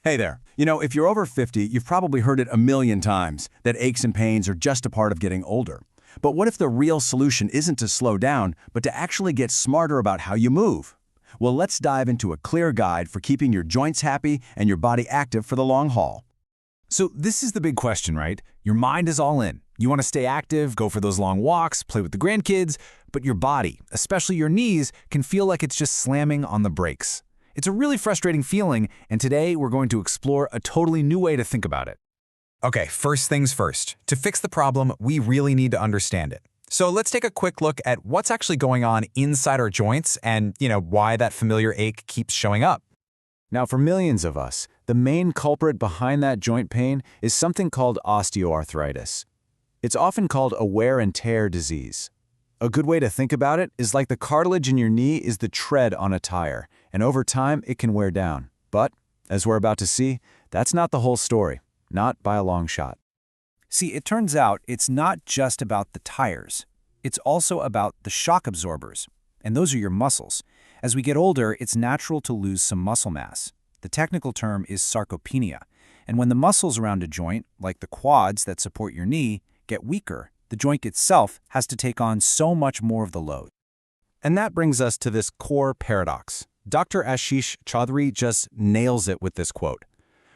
Hey there. If you're over 50, you've probably heard it a million times that aches and pains are just a part of getting older. But what if the real solution isn't to slow down, but to actually get smarter about how you move? Well, let's dive into a clear guide for keeping your joints happy and your body active for the long haul. So this is the big question, right? Your mind is all in. You want to stay active, go for those long walks, play with the grandkids, but your body, especially your knees, can feel like it's just slamming on the brakes. It's a really frustrating feeling, and today we're going to explore a totally new way to think about it. Okay, first things first. To fix the problem, we really need to understand it. So let's take a quick look at what's actually going on inside our joints and, why that familiar ache keeps showing up. Now, for millions of us, the main culprit behind that joint pain is something called osteoarthritis. It's often called a wear and tear disease. A good way to think about it is like the cartilage in your knee is the tread on a tire, and over time it can wear down. But, as we're about to see, that's not the whole story, not by a long shot. See, it turns out it's not just about the tires. It's also about the shock absorbers, and those are your muscles. As we get older, it's natural to lose some muscle mass. The technical term is sarcopenia, and when the muscles around a joint, like the quads that support your knee, get weaker, the joint itself has to take on so much more of the load. And that brings us to this core paradox. Dr. Ashish Chaudhary just nails it with this quote.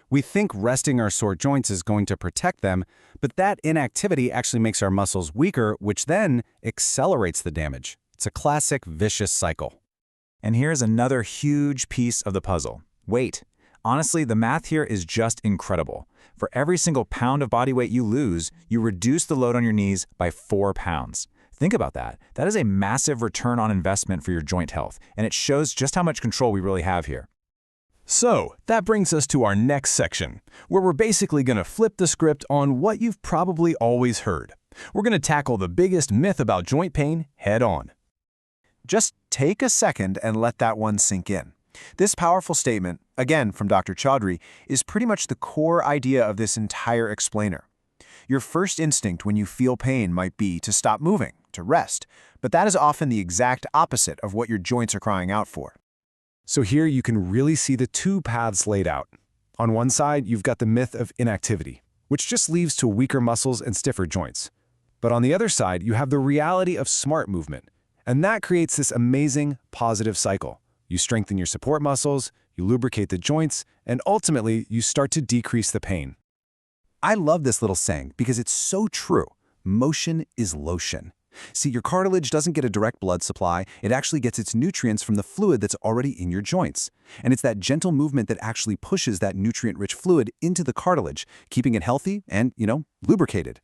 We think resting our sore joints is going to protect them, but that inactivity actually makes our muscles weaker, which then accelerates the damage. It's a classic vicious cycle. And here's another huge piece of the puzzle. Weight. Honestly, the math here is just incredible. For every single pound of body weight you lose, you reduce the load on your knees by 4 pounds. Think about that. That is a massive return on investment for your joint health, and it shows just how much control we really have here. So, that brings us to our next section, where we're basically going to flip the script on what you've probably always heard. We're going to tackle the biggest myth about joint pain head on. Just take a second and let that one sink in. This powerful statement, again from Dr. Chaudhary, is pretty much the core idea of this entire explainer. Your first instinct when you feel pain might be to stop moving, to rest, but that is often the exact opposite of what your joints are crying out for. So here you can really see the two paths laid out. On one side, you've got the myth of inactivity, which just leads to weaker muscles and stiffer joints. But on the other side, you have the reality of smart movement, and that creates this amazing positive cycle. You strengthen your support muscles, you lubricate the joints, and ultimately, you start to decrease the pain. I love this little saying because it's so true. Motion is lotion. See, your cartilage doesn't get a direct blood supply, it actually gets its nutrients from the fluid that's already in your joints. And it's that gentle movement that actually pushes that nutrient-rich fluid into the cartilage, keeping it healthy and, lubricated.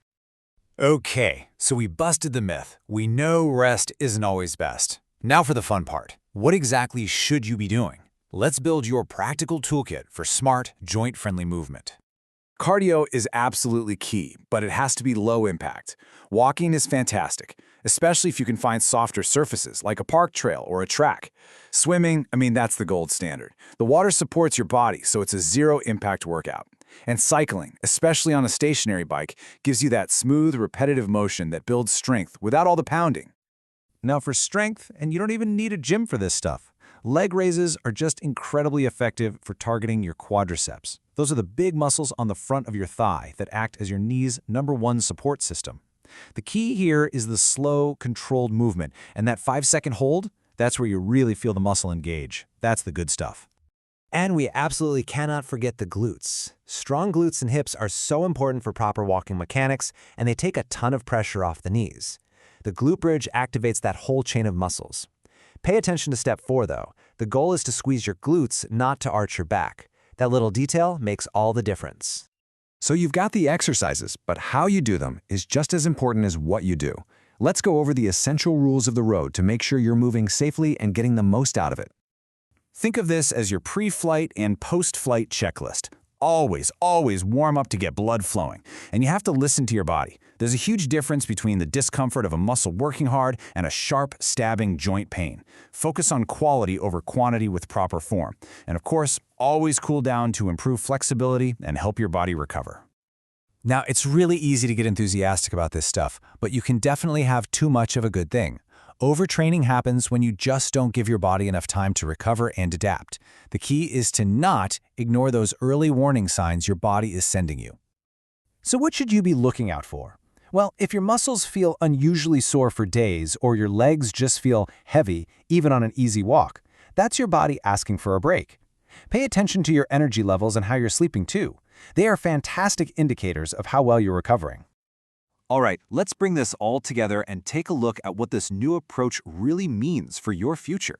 Okay, so we busted the myth. We know rest isn't always best. Now for the fun part. What exactly should you be doing? Let's build your practical toolkit for smart, joint-friendly movement. Cardio is absolutely key, but it has to be low impact. Walking is fantastic, especially if you can find softer surfaces like a park trail or a track. Swimming, that's the gold standard. The water supports your body, so it's a zero-impact workout. And cycling, especially on a stationary bike, gives you that smooth, repetitive motion that builds strength without all the pounding. Now for strength, and you don't even need a gym for this stuff, leg raises are just incredibly effective for targeting your quadriceps. Those are the big muscles on the front of your thigh that act as your knee's #1 support system. The key here is the slow, controlled movement, and that 5-second hold, that's where you really feel the muscle engage. That's the good stuff. And we absolutely cannot forget the glutes. Strong glutes and hips are so important for proper walking mechanics, and they take a ton of pressure off the knees. The glute bridge activates that whole chain of muscles. Pay attention to step 4, though. The goal is to squeeze your glutes, not to arch your back. That little detail makes all the difference. So you've got the exercises, but how you do them is just as important as what you do. Let's go over the essential rules of the road to make sure you're moving safely and getting the most out of it. Think of this as your pre-flight and post-flight checklist. Always warm up to get blood flowing. And you have to listen to your body. There's a huge difference between the discomfort of a muscle working hard and a sharp, stabbing joint pain. Focus on quality over quantity with proper form. And of course, always cool down to improve flexibility and help your body recover. Now, it's really easy to get enthusiastic about this stuff, but you can definitely have too much of a good thing. Overtraining happens when you just don't give your body enough time to recover and adapt. The key is to not ignore those early warning signs your body is sending you. So what should you be looking out for? Well, if your muscles feel unusually sore for days or your legs just feel heavy, even on an easy walk, that's your body asking for a break. Pay attention to your energy levels and how you're sleeping too. They are fantastic indicators of how well you're recovering. All right, let's bring this all together and take a look at what this new approach really means for your future.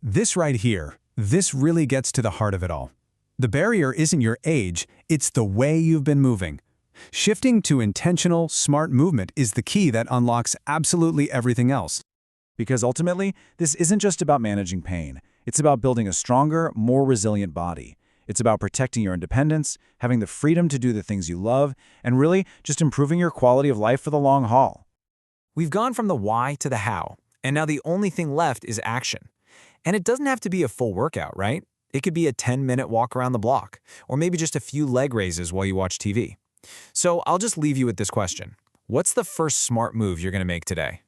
This right here, this really gets to the heart of it all. The barrier isn't your age, it's the way you've been moving. Shifting to intentional, smart movement is the key that unlocks absolutely everything else. Because ultimately, this isn't just about managing pain. It's about building a stronger, more resilient body. It's about protecting your independence, having the freedom to do the things you love, and really just improving your quality of life for the long haul. We've gone from the why to the how, and now the only thing left is action. And it doesn't have to be a full workout, right? It could be a 10-minute walk around the block, or maybe just a few leg raises while you watch TV. So I'll just leave you with this question. What's the first smart move you're going to make today?